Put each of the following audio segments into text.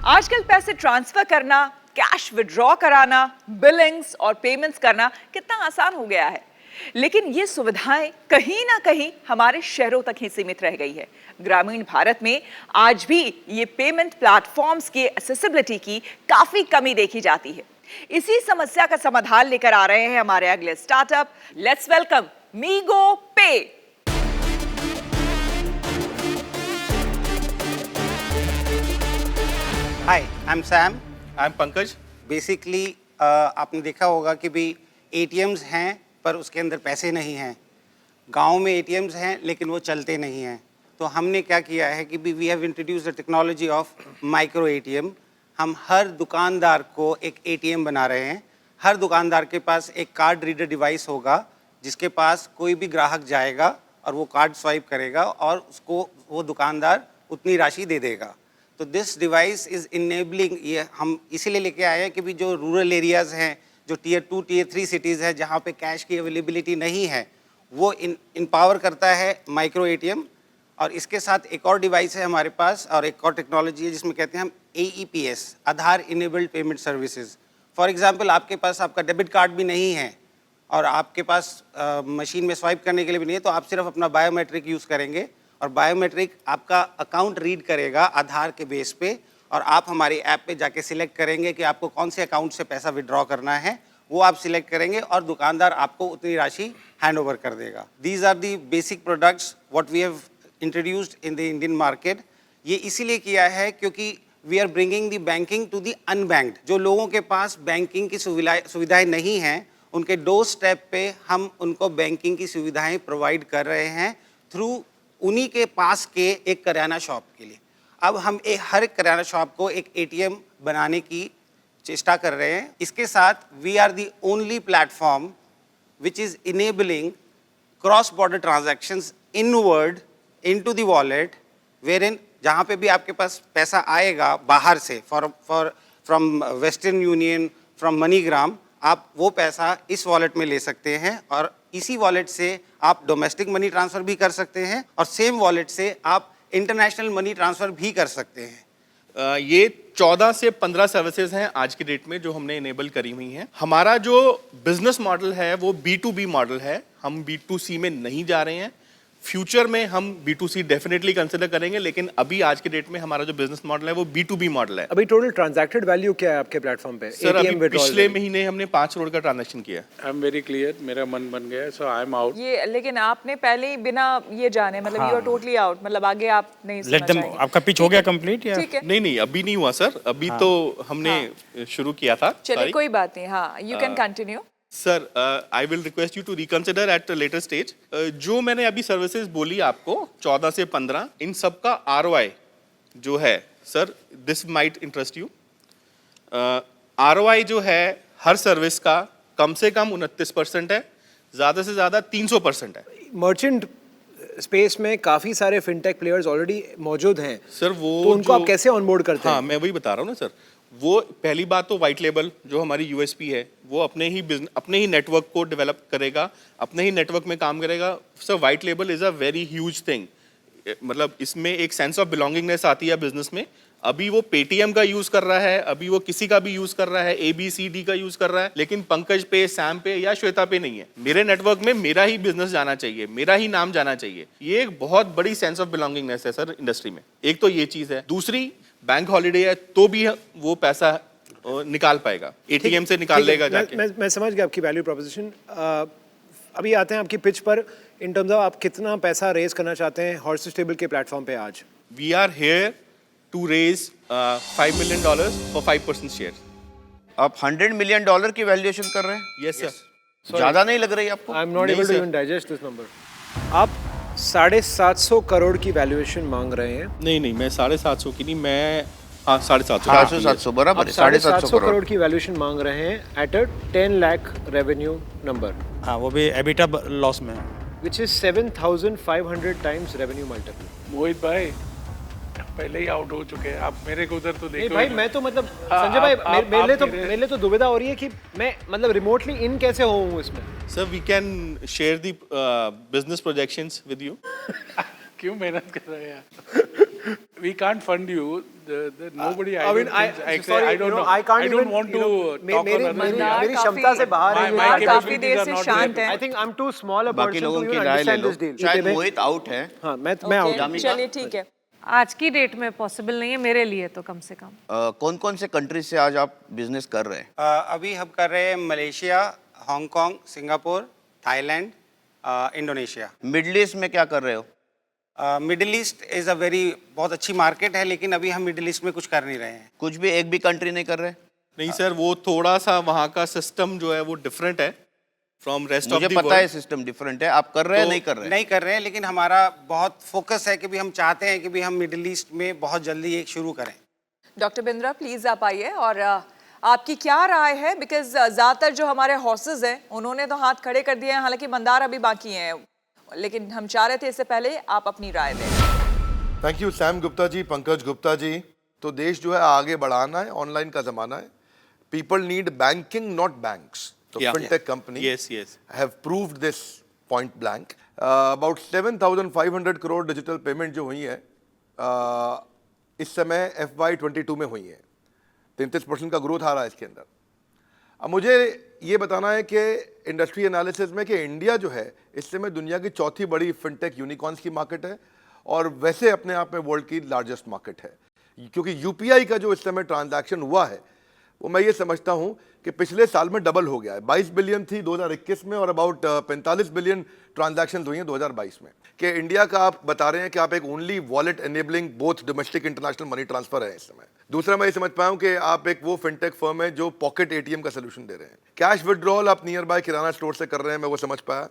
आजकल पैसे ट्रांसफर करना, कैश विड्रॉ कराना, बिलिंग्स और पेमेंट्स करना कितना आसान हो गया है। लेकिन ये सुविधाएं कहीं ना कहीं हमारे शहरों तक ही सीमित रह गई है। ग्रामीण भारत में आज भी ये पेमेंट प्लेटफॉर्म्स के एक्सेसिबिलिटी की काफी कमी देखी जाती है। इसी समस्या का समाधान लेकर आ रहे हैं हमारे अगले स्टार्टअप। लेट्स वेलकम मीगो पे। Hi, I am Sam. I am Pankaj. Basically आपने देखा होगा कि भी एटीएम्स हैं पर उसके अंदर पैसे नहीं हैं। गांव में एटीएम्स हैं लेकिन वो चलते नहीं हैं। तो हमने क्या किया है कि भी we have introduced the technology of micro ATM. हम हर दुकानदार को एक एटीएम बना रहे हैं। हर दुकानदार के पास एक कार्ड रीडर डिवाइस होगा जिसके पास कोई भी ग्राहक जाएगा और वो कार्ड स्वाइप करेगा और उसको वो दुकानदार उतनी राशि दे देगा। तो दिस डिवाइस इज़ इनेबलिंग, ये हम इसीलिए लेके आए हैं कि भी जो रूरल एरियाज़ हैं, जो टीयर 2 टीयर 3 सिटीज़ हैं जहाँ पे कैश की अवेलेबिलिटी नहीं है, वो इम्पावर करता है माइक्रो एटीएम। और इसके साथ एक और डिवाइस है हमारे पास और एक और टेक्नोलॉजी है जिसमें कहते हैं हम AEPS, Aadhaar enabled payment services. For example आपके पास आपका डेबिट कार्ड भी नहीं है और आपके पास मशीन में स्वाइप करने के लिए भी नहीं है, तो आप सिर्फ अपना बायोमेट्रिक यूज़ करेंगे और बायोमेट्रिक आपका अकाउंट रीड करेगा आधार के बेस पे, और आप हमारी ऐप पे जाके सिलेक्ट करेंगे कि आपको कौन से अकाउंट से पैसा विड्रॉ करना है, वो आप सिलेक्ट करेंगे और दुकानदार आपको उतनी राशि हैंड ओवर कर देगा। These are the basic products what we have introduced in the Indian market. ये इसीलिए किया है क्योंकि we are bringing the banking to the unbanked. जो लोगों के पास बैंकिंग की सुविधाएं नहीं हैं, उनके डोर स्टेप पे हम उनको बैंकिंग की सुविधाएं प्रोवाइड कर रहे हैं थ्रू उन्हीं के पास के एक करियाना शॉप के लिए। अब हम हर एक करियाना शॉप को एक एटीएम बनाने की चेष्टा कर रहे हैं। इसके साथ we are the only platform which is enabling cross border transactions inward into the wallet, wherein जहाँ पे भी आपके पास पैसा आएगा बाहर से from Western Union, from MoneyGram, आप वो पैसा इस वॉलेट में ले सकते हैं और इसी वॉलेट से आप डोमेस्टिक मनी ट्रांसफ़र भी कर सकते हैं और सेम वॉलेट से आप इंटरनेशनल मनी ट्रांसफ़र भी कर सकते हैं। ये 14 से 15 सर्विसेज हैं आज की डेट में जो हमने इनेबल करी हुई हैं। हमारा जो बिजनेस मॉडल है वो B2B मॉडल है, हम B2C में नहीं जा रहे हैं। फ्यूचर में हम B2C डेफिनेटली कंसिडर करेंगे, लेकिन अभी आज के डेट में हमारा जो बिजनेस मॉडल है वो B2B मॉडल है। अभी टोटल ट्रांजैक्टेड वैल्यू क्या है आपके प्लेटफॉर्म पे? सर अभी पिछले महीने हमने 5 करोड़ का ट्रांजैक्शन किया। आई एम वेरी क्लियर, मेरा मन बन गया, सो आई एम आउट। ये लेकिन आपने पहले ही बिना ये जाने, मतलब यू आर टोटली आउट, मतलब आगे आप नहीं सुनना लेट देम। चाहेंगे। आपका पिच हो गया कंप्लीट या? ठीक है, नहीं अभी नहीं हुआ सर, अभी तो हमने शुरू किया था। चलिए कोई बात नहीं। हाँ, you can continue. Sir I will request you to reconsider at a later stage. जो मैंने अभी सर्विसेज बोली आपको 14 से 15, इन सब का ROI जो है sir, this might interest you. ROI जो है हर सर्विस का कम से कम 29% है, ज़्यादा से ज़्यादा 300% है। मर्चेंट स्पेस में काफी सारे फिनटेक प्लेयर्स ऑलरेडी मौजूद हैं सर वो तो उनको आप कैसे ऑनबोर्ड करते हैं? हाँ, मैं वही बता रहा हूँ ना सर। वो पहली बात तो वाइट लेबल जो हमारी USP है, वो अपने ही नेटवर्क को डेवलप करेगा, अपने ही नेटवर्क में काम करेगा। Sir white label is a very huge thing, मतलब इसमें एक सेंस ऑफ बिलोंगिंगनेस आती है बिजनेस में। अभी वो पेटीएम का यूज़ कर रहा है, अभी वो किसी का भी यूज़ कर रहा है, ABCD का यूज़ कर रहा है, लेकिन पंकज पे, सैम पे या श्वेता पे नहीं है। मेरे नेटवर्क में मेरा ही बिजनेस जाना चाहिए, मेरा ही नाम जाना चाहिए। ये एक बहुत बड़ी सेंस ऑफ बिलोंगिंगनेस है सर इंडस्ट्री में। एक तो ये चीज़ है। दूसरी, बैंक हॉलीडे है तो भी वो पैसा निकाल पाएगा, ATM से निकाल लेगा जाके। मैं समझ गया आपकी वैल्यू प्रोपोजिशन। अभी आते हैं आपकी पिच पर इन टर्म्स ऑफ आप कितना पैसा रेज करना चाहते हैं हॉर्सेस टेबल के प्लेटफॉर्म पे आज? We are here to raise $5 million for 5% share. आप $100 million की वैल्यूएशन कर रहे हैं? Yes sir. ज्यादा नहीं लग रही आपको? आई एम नॉट नहीं able to sir. Even digest this number. आप 750 करोड़ की वैल्यूएशन मांग रहे हैं। नहीं मैं 750 की नहीं, मैं 750 700 बराबर है, 750 करोड़। करोड़ की वैल्यूएशन मांग रहे हैं at a 10 lakh revenue number, हाँ, वो भी एबिटा लॉस में है। which is 7,500 times revenue multiple. मोहित भाई पहले ही आउट हो चुके हैं, आप मेरे को उधर तो नहीं देखो। भाई, मैं तो मतलब संजय भाई मेरे लिए तो दुविधा हो रही है कि मैं मतलब रिमोटली इन कैसे हूँ इसमें। Sir we can share the business projections with you. क्यों मेहनत कर रहे हैं यार? We can't fund you, nobody. I mean, sorry, I don't know. I can't I don't even, want you to know, talk मेरी on others' मंदार मेरी काफी- क्षमता से बाहर है। My मंदार काफी capabilities देर are से not शांत there. हैं। I think I'm too small a बाकी person लोगों to की even राय ले understand लो। this deal. शायद मोहित आउट है। हाँ, मैं out हूँ। चलिए ठीक है। आज की डेट में पॉसिबल नहीं है मेरे लिए तो कम से कम। कौन कौन से कंट्रीज से आज आप बिजनेस कर रहे हैं? अभी हम कर रहे हैं Malaysia, Hong Kong, Singapore, Thailand, Indonesia. Middle east में क्या कर रहे हो? Middle east is a very बहुत अच्छी मार्केट है, लेकिन अभी हम मिडिल ईस्ट में कुछ कर नहीं रहे हैं। कुछ भी एक भी कंट्री नहीं कर रहे? नहीं सर, वो थोड़ा सा वहाँ का सिस्टम जो है वो डिफरेंट है फ्रॉम रेस्ट ऑफ मुझे द पता है वर्ल्ड। सिस्टम डिफरेंट है। आप कर रहे हैं तो नहीं कर रहे हैं? नहीं कर रहे हैं, लेकिन हमारा बहुत फोकस है कि भी हम चाहते हैं कि भी हम मिडिल ईस्ट में बहुत जल्दी एक शुरू करें। डॉक्टर बिंद्रा प्लीज आप आइए और आपकी क्या राय है, बिकॉज ज्यादातर जो हमारे हॉर्सेज हैं उन्होंने तो हाथ खड़े कर दिए हैं, हालांकि मंदार अभी बाकी हैं, लेकिन हम चाह रहे थे इससे पहले आप अपनी राय दें। Thank you Sam Gupta ji, Pankaj Gupta ji. तो देश जो है आगे बढ़ाना है, ऑनलाइन का जमाना है। People need banking not banks. तो Yeah. Fintech company Yes. have proved this point blank. About 7,500 crore digital payment जो हुई है इस समय FY22 में हुई है। 33% का ग्रोथ आ रहा है इसके अंदर। अब मुझे ये बताना है कि इंडस्ट्री एनालिसिस में कि इंडिया जो है इस समय दुनिया की चौथी बड़ी फिनटेक यूनिकॉर्न्स की मार्केट है और वैसे अपने आप में वर्ल्ड की लार्जेस्ट मार्केट है, क्योंकि यूपीआई का जो इस समय ट्रांजैक्शन हुआ है वो मैं ये समझता हूं कि पिछले साल में डबल हो गया है। 22 बिलियन थी 2021 में और अबाउट 45 बिलियन ट्रांजैक्शंस हुई हैं 2022 में। कि इंडिया का आप बता रहे हैं कि आप एक only wallet enabling both domestic international money transfer है इस समय। दूसरा मैं ये समझ पाया हूं कि आप एक वो फिनटेक फर्म है जो पॉकेट एटीएम का सोल्यूशन दे रहे हैं। कैश विड्रॉल आप नियर बाय किराना स्टोर से कर रहे हैं, मैं वो समझ पाया।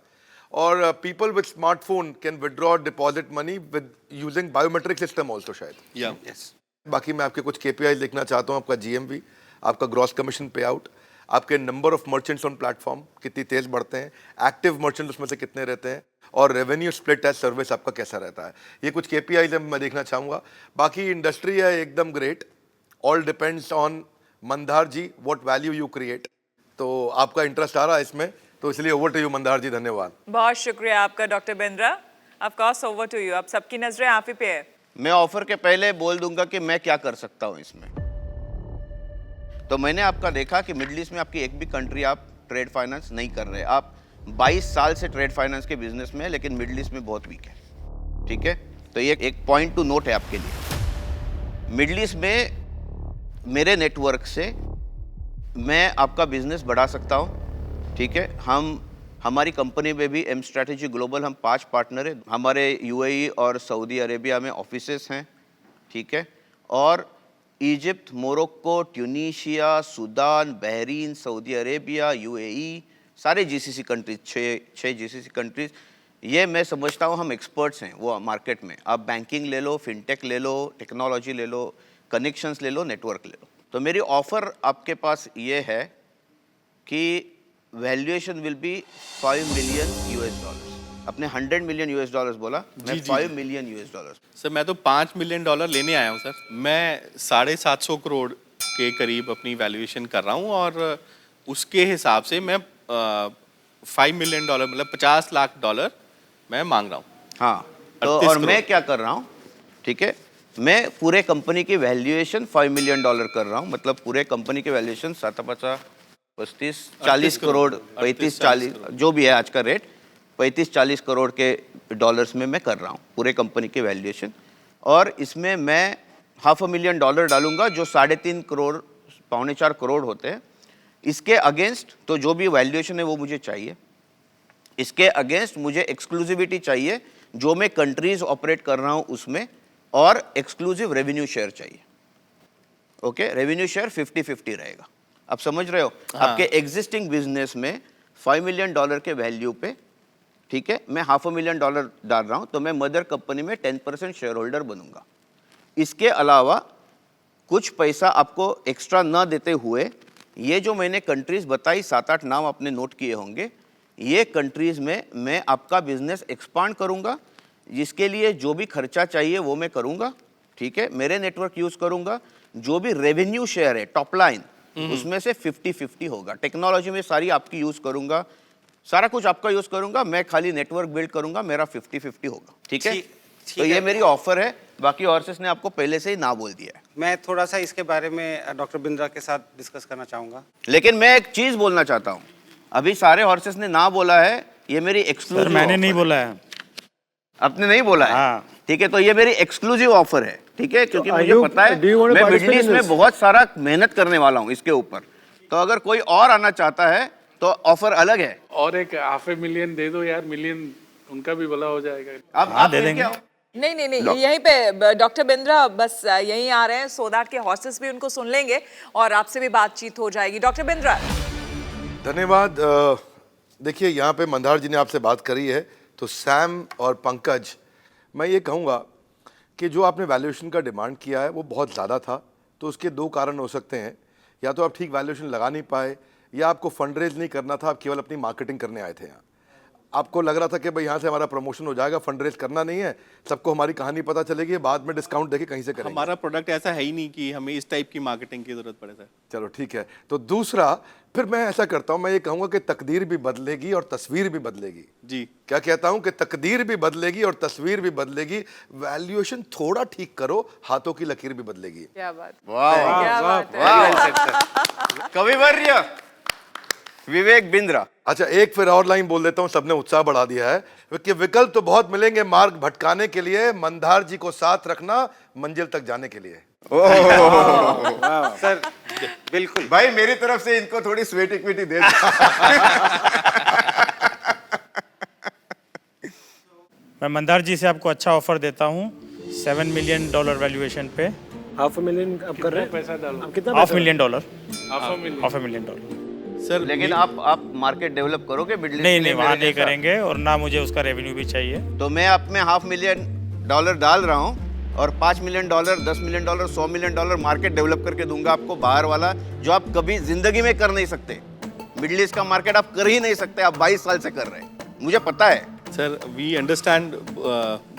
और people with smartphone can withdraw deposit money with using biometric system also शायद। यस। बाकी मैं आपके कुछ KPIs लिखना चाहता हूँ। आपका GMV, आपका ग्रॉस कमीशन पे आउट, आपके number of merchants on platform कितनी तेज बढ़ते हैं, एक्टिव मर्चेंट उसमें से कितने रहते हैं, और रेवेन्यू स्प्लिट एज सर्विस आपका कैसा रहता है। ये कुछ KPIs है, मैं देखना चाहूँगा। बाकी इंडस्ट्री है एकदम great. All depends on Mandar ji what value you create. तो आपका इंटरेस्ट आ रहा है इसमें, तो इसलिए over to you Mandar ji. धन्यवाद। बहुत शुक्रिया आपका doctor Bindra. Of course over to you. अब सबकी नजरें आप ही पे है। मैं ऑफर के पहले बोल दूंगा कि मैं क्या कर सकता हूं इसमें। तो मैंने आपका देखा कि मिडिल ईस्ट में आपकी एक भी कंट्री आप ट्रेड फाइनेंस नहीं कर रहे। आप 22 साल से ट्रेड फाइनेंस के बिजनेस में, लेकिन मिडिल ईस्ट में बहुत वीक है। ठीक है, तो ये एक पॉइंट टू नोट है आपके लिए। मिडिल ईस्ट में मेरे नेटवर्क से मैं आपका बिजनेस बढ़ा सकता हूँ। ठीक है, हमारी कंपनी में भी एम स्ट्रैटेजी ग्लोबल हम 5 पार्टनर हैं। हमारे UAE और सऊदी अरेबिया में ऑफिसेस हैं। ठीक है, और Egypt, Morocco, Tunisia, Sudan, Bahrain, Saudi Arabia, UAE, सारे GCC कंट्रीज, 6 GCC कंट्रीज। ये मैं समझता हूँ हम एक्सपर्ट्स हैं वो मार्केट में। आप बैंकिंग ले लो, फिनटेक ले लो, टेक्नोलॉजी ले लो, कनेक्शंस ले लो, नेटवर्क ले लो। तो मेरी ऑफर आपके पास ये है कि वैल्यूएशन विल बी $5 मिलियन। अपने $100 मिलियन बोला, मैं $5 मिलियन। सर मैं तो $5 मिलियन लेने आया हूँ सर। मैं 750 करोड़ के करीब अपनी वैल्यूएशन कर रहा हूँ और उसके हिसाब से मैं $5 मिलियन मतलब $50 लाख मैं मांग रहा हूँ। हाँ, तो 38 और करोड़। मैं क्या कर रहा हूँ? ठीक है, मैं पूरे कंपनी की वैल्यूएशन $5 मिलियन कर रहा हूँ। मतलब पूरे कंपनी की वैल्यूएशन 35-40 करोड़, 35-40 जो भी है आज का रेट, 35-40 करोड़ के डॉलर्स में मैं कर रहा हूँ पूरे कंपनी के वैल्यूएशन। और इसमें मैं $500,000 डालूंगा जो 3.5 करोड़, 3.25 करोड़ होते हैं। इसके अगेंस्ट तो जो भी वैल्यूएशन है वो मुझे चाहिए। इसके अगेंस्ट मुझे एक्सक्लूसिविटी चाहिए जो मैं कंट्रीज ऑपरेट कर रहा हूँ उसमें, और एक्सक्लूसिव रेवेन्यू शेयर चाहिए। ओके, रेवेन्यू शेयर 50-50 रहेगा। आप समझ रहे हो? हाँ। आपके एग्जिस्टिंग बिजनेस में $5 मिलियन के वैल्यू पे, ठीक है, मैं $500,000 डाल रहा हूं, तो मैं मदर कंपनी में 10% शेयर होल्डर बनूंगा। इसके अलावा कुछ पैसा आपको एक्स्ट्रा न देते हुए, ये जो मैंने कंट्रीज बताई 7-8 नाम आपने नोट किए होंगे, ये कंट्रीज में मैं आपका बिजनेस एक्सपांड करूंगा। जिसके लिए जो भी खर्चा चाहिए वो मैं करूंगा। ठीक है, मेरे नेटवर्क यूज करूंगा। जो भी रेवेन्यू शेयर है टॉप लाइन, उसमें से 50-50 होगा। टेक्नोलॉजी में सारी आपकी यूज करूंगा, सारा कुछ आपका यूज करूंगा। मैं खाली नेटवर्क बिल्ड करूंगा, मेरा 50-50 होगा। ठीक है, तो ये मेरी ऑफर है। बाकी हॉर्सेस ने आपको पहले से ही ना बोल दिया है। मैं थोड़ा सा इसके बारे में डॉक्टर बिंद्रा के साथ डिस्कस करना चाहूँगा। लेकिन मैं एक चीज बोलना चाहता हूँ, अभी सारे हॉर्सेस ने ना बोला है, ये मेरी सर एक्सक्लूसिव। मैंने नहीं बोला है। आपने नहीं बोला है? हाँ। ठीक है, तो ये मेरी एक्सक्लूसिव ऑफर है, ठीक है, क्योंकि are मुझे you- पता है do you want to मैं participate मिडल ईस्ट in में this? बहुत सारा मेहनत करने वाला हूँ इसके ऊपर, तो अगर कोई और आना चाहता है तो ऑफर अलग है। और एक $500,000 दे दो यार, मिलियन उनका भी भला हो जाएगा। आप दे फिर देंगे। क्या हो? नहीं नहीं नहीं, यहीं पे डॉक्टर बिंद्रा बस यहीं आ रहे हैं सो दैट के हॉर्सेस भी उनको सुन लेंगे और आपसे भी बातचीत हो जाएगी। डॉक्टर बिंद्रा। धन्यवाद। देखिए, यहाँ पे मंदार जी ने आपसे बात करी है, तो सैम और पंकज, मैं ये कहूँगा कि जो आपने वैल्यूएशन का डिमांड किया है वो बहुत ज़्यादा था, तो उसके दो कारण हो सकते हैं। या तो आप ठीक वैल्यूएशन लगा नहीं पाए, या आपको फंड रेज नहीं करना था, आप केवल अपनी मार्केटिंग करने आए थे यहाँ। आपको लग रहा था कि भाई यहाँ से हमारा प्रमोशन हो जाएगा, फंड रेज करना नहीं है, सबको हमारी कहानी पता चलेगी, बाद में डिस्काउंट देके कहीं से करेंगे। हमारा प्रोडक्ट ऐसा है ही नहीं कि हमें इस टाइप की मार्केटिंग की जरूरत पड़े सर। चलो ठीक है। तो दूसरा, फिर मैं ऐसा करता हूँ, मैं ये कहूँगा कि तकदीर भी बदलेगी और तस्वीर भी बदलेगी। जी। क्या कहता हूँ कि तकदीर भी बदलेगी और तस्वीर भी बदलेगी। वैल्यूएशन थोड़ा ठीक करो, हाथों की लकीर भी बदलेगी। क्या बात, वाह क्या बात है। वाह, कविवर्य विवेक बिंद्रा। अच्छा, एक फिर और लाइन बोल देता हूँ, सबने उत्साह बढ़ा दिया है कि विकल्प तो बहुत मिलेंगे मार्ग भटकाने के लिए, मंदार जी को साथ रखना मंजिल तक जाने के लिए। सर बिल्कुल। भाई मेरी तरफ से इनको थोड़ी स्वेट इक्विटी दे दो। मैं मंदार जी से आपको अच्छा ऑफर देता हूँ, $7 मिलियन वैल्यूएशन पे। $500,000 आप कर रहे हैं? पैसा डालो। आप कितना $500,000 $500,000। $500,000। सर लेकिन आप मार्केट डेवलप करोगे मिडिल ईस्ट नहीं के लिए नहीं, वहाँ मेरे नहीं जैसा? करेंगे, और ना मुझे उसका रेवेन्यू भी चाहिए। तो मैं आप में $500,000 डाल रहा हूँ और $5 million, $10 million, $100 million market develop करके दूंगा आपको, बाहर वाला, जो आप कभी जिंदगी में कर नहीं सकते। मिडिल ईस्ट का मार्केट आप कर ही नहीं सकते, आप 22 साल से कर रहे हैं, मुझे पता है। Sir we understand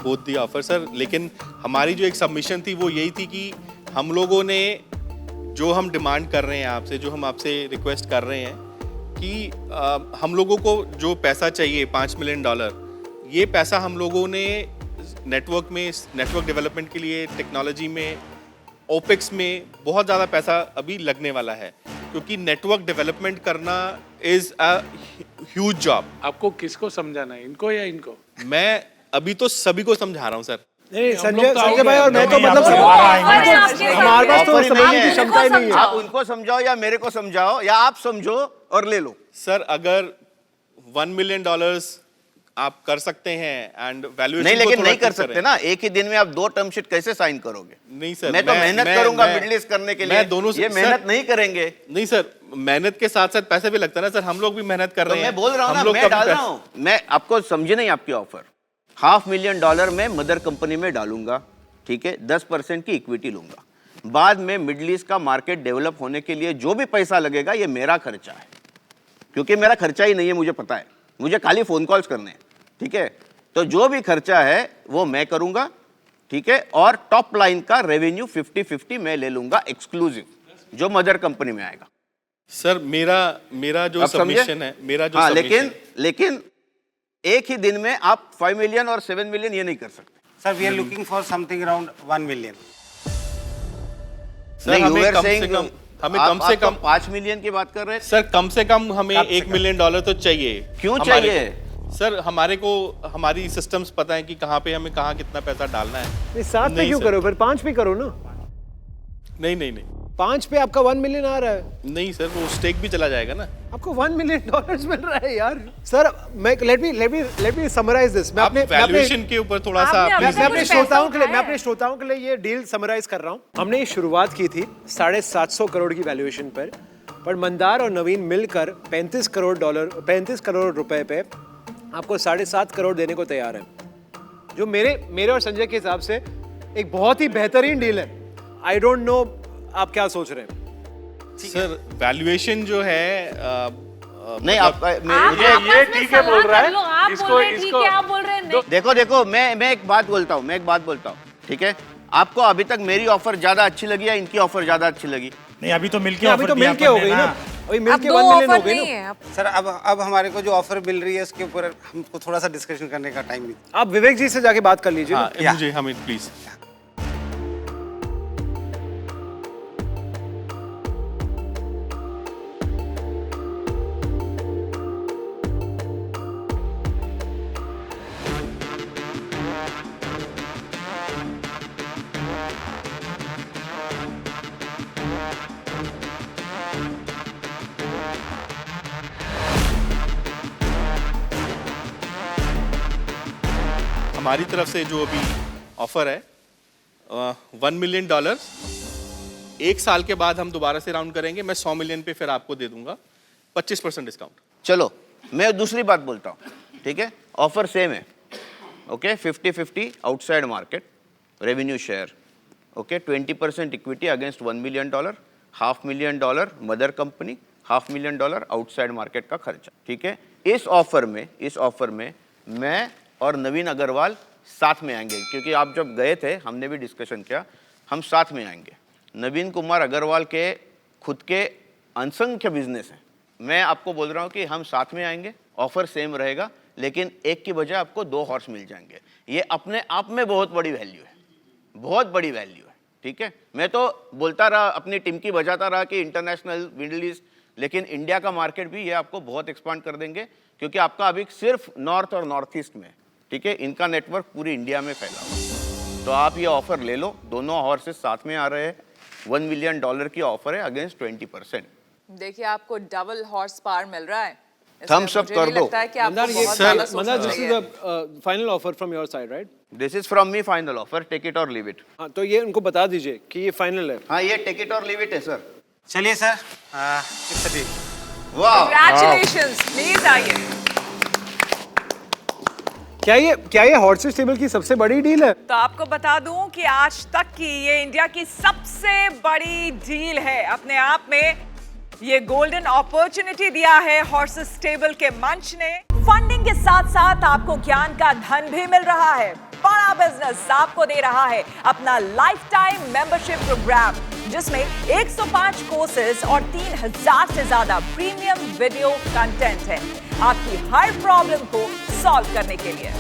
both the offer sir, लेकिन हमारी जो एक सबमिशन थी वो यही थी कि हम लोगों ने जो हम डिमांड कर रहे हैं आपसे, जो हम आपसे रिक्वेस्ट कर रहे हैं कि हम लोगों को जो पैसा चाहिए $5 मिलियन, ये पैसा हम लोगों ने नेटवर्क में, नेटवर्क डेवलपमेंट के लिए, टेक्नोलॉजी में, ओपेक्स में बहुत ज़्यादा पैसा अभी लगने वाला है, क्योंकि नेटवर्क डेवलपमेंट करना इज़ अ ह्यूज जॉब। आपको किसको समझाना है, इनको या इनको? मैं अभी तो सभी को समझा रहा हूँ सर। नहीं, हम संजय लोग तो संजय भाई और मैं तो नहीं, मतलब आप दोबारा आएंगे। हमारे पास तो ऑफर ही नहीं समझने की है। क्षमता ही नहीं है। आप उनको समझाओ या मेरे को समझाओ, या आप समझो और ले लो। सर अगर $1 मिलियन आप कर सकते हैं एंड वैल्यूएशन नहीं, लेकिन नहीं कर सकते ना, एक ही दिन में आप 2 टर्म शीट कैसे साइन करोगे? नहीं सर, मैं तो मेहनत करूंगा मिडिल ईस्ट करने के लिए, मैं दोनों ये मेहनत नहीं करेंगे। नहीं सर, मेहनत के साथ साथ पैसे भी लगता है ना सर, हम लोग भी मेहनत कर तो रहे हैं। मैं बोल रहा हूँ हम ना, लोग मैं कभी डाल रहा पैसे- हूँ, मैं आपको समझे नहीं आपकी ऑफर। $500,000 मैं मदर कंपनी में डालूंगा, ठीक है, 10% की इक्विटी लूंगा, बाद में मिडिल ईस्ट का मार्केट डेवलप होने के लिए जो भी पैसा लगेगा ये मेरा खर्चा है, क्योंकि मेरा खर्चा ही नहीं है, मुझे पता है, मुझे खाली फोन कॉल्स करने हैं, ठीक है। तो जो भी खर्चा है वो मैं करूंगा, ठीक है, और टॉप लाइन का रेवेन्यू 50-50 मैं ले लूंगा एक्सक्लूसिव, जो मदर कंपनी में आएगा। सर मेरा जो आप समझे? सबमिशन है, मेरा जो हाँ, submission- लेकिन एक ही दिन में आप 5 मिलियन और 7 मिलियन ये नहीं कर सकते। Sir we are looking for something around 1 million. Sir नहीं, हमें you were कम से saying- कम, हमें आप- कम से आप तो कम 5 मिलियन की बात कर रहे थे। सर कम से कम हमें $1 मिलियन तो चाहिए। क्यों हमारे चाहिए? को। सर हमारे को हमारी सिस्टम्स पता है कि कहाँ पे हमें कहाँ कितना पैसा डालना है। नहीं, 7 पे नहीं, क्यों सर। करो, फिर 5 पे करो ना। नहीं नहीं नहीं 5 पे आपका 1 मिलियन आ रहा है, नहीं सर, वो स्टेक भी चला जाएगा ना। आपको $1 मिलियन मिल रहा है यार। सर मैं लेट मी समराइज दिस। मैं आप अपने वैल्यूएशन के ऊपर थोड़ा सा आपने please- अपने मैं अपने कुछ श्रोताओं के लिए पैसा मैं अपने श्रोताओं के लिए ये डील समराइज कर रहा हूँ। हमने ये शुरुआत की थी 750 करोड़ की वैल्यूएशन पर मंदार और नवीन मिलकर $35 करोड़ रुपए पे आपको 7.5 करोड़ देने को तैयार है, जो मेरे और संजय के हिसाब से एक बहुत ही बेहतरीन डील है। आई डोंट नो आप क्या सोच रहे हैं। सर वैल्यूएशन जो है नहीं, मतलब- मुझे ये ठीक है बोल रहा है, इसको आप बोल रहे हैं नहीं। देखो मैं एक बात बोलता हूँ, ठीक है, आपको अभी तक मेरी ऑफर ज्यादा अच्छी लगी या इनकी ऑफर ज्यादा अच्छी लगी? नहीं, अभी तो मिलके अभी ऑफर तो दिया मिलके हो अपन ने गई ना, अभी अब मिलके 2 1 मिलियन हो ऑफर गई नहीं ना। है अब। सर अब हमारे को जो ऑफर मिल रही है उसके ऊपर हमको थोड़ा सा डिस्कशन करने का टाइम नहीं। आप विवेक जी से जाके बात कर लीजिए हाँ, ना। मुझे हमें प्लीज हमारी तरफ से जो अभी ऑफर है $1 मिलियन, 1 साल के बाद हम दोबारा से राउंड करेंगे, मैं 100 मिलियन पे फिर आपको दे दूंगा 25% डिस्काउंट। चलो मैं दूसरी बात बोलता हूँ, ठीक है? ऑफर सेम है, okay? 50-50 outside market revenue share, okay? 20% equity against $1 million, $500,000 mother company, $500,000 outside market का खर्चा, ठीक है? इस ऑफर में मैं और नवीन अग्रवाल साथ में आएंगे, क्योंकि आप जब गए थे हमने भी डिस्कशन किया, हम साथ में आएंगे। नवीन कुमार अग्रवाल के खुद के असंख्य बिजनेस हैं, मैं आपको बोल रहा हूँ कि हम साथ में आएंगे, ऑफर सेम रहेगा, लेकिन एक की बजाय आपको 2 हॉर्स मिल जाएंगे। ये अपने आप में बहुत बड़ी वैल्यू है, बहुत बड़ी वैल्यू है, ठीक है? मैं तो बोलता रहा, अपनी टीम की बजाता रहा कि इंटरनेशनल, मिडिल ईस्ट, लेकिन इंडिया का मार्केट भी ये आपको बहुत एक्सपांड कर देंगे, क्योंकि आपका अभी सिर्फ नॉर्थ और नॉर्थ ईस्ट में, ठीक है? इनका नेटवर्क पूरी इंडिया में फैला हुआ। तो आप ये ऑफर ले लो, दोनों हॉर्सेस साथ में आ रहे हैं, $1 मिलियन की ऑफर है अगेंस्ट 20%। देखिए आपको डबल हॉर्स पावर मिल रहा है। Thumbs up कर दो। लगता है कि आपको मंदार, ये बहुत ज़्यादा सोचना मंदार, दिस इज चाहिए। The final offer from your side, right? This is from me final offer, take it or leave it. हाँ, तो ये उनको बता दीजिए कि ये फाइनल है। हाँ, ये take it or leave it है सर। चलिए सर, इट्स अ डील। वाह, Congratulations, प्लीज आइए। क्या ये हॉर्सेस टेबल की सबसे बड़ी डील है? तो आपको बता दूं कि आज तक की ये इंडिया की सबसे बड़ी डील है। अपने आप में ये गोल्डन अपॉर्चुनिटी दिया है हॉर्सेस टेबल के मंच ने। फंडिंग के साथ साथ आपको ज्ञान का धन भी मिल रहा है। बड़ा बिजनेस आपको दे रहा है अपना लाइफ टाइम मेंबरशिप प्रोग्राम, जिसमें 105 कोर्सेज और 3000 से ज्यादा प्रीमियम वीडियो कंटेंट है आपकी हर प्रॉब्लम को सॉल्व करने के लिए।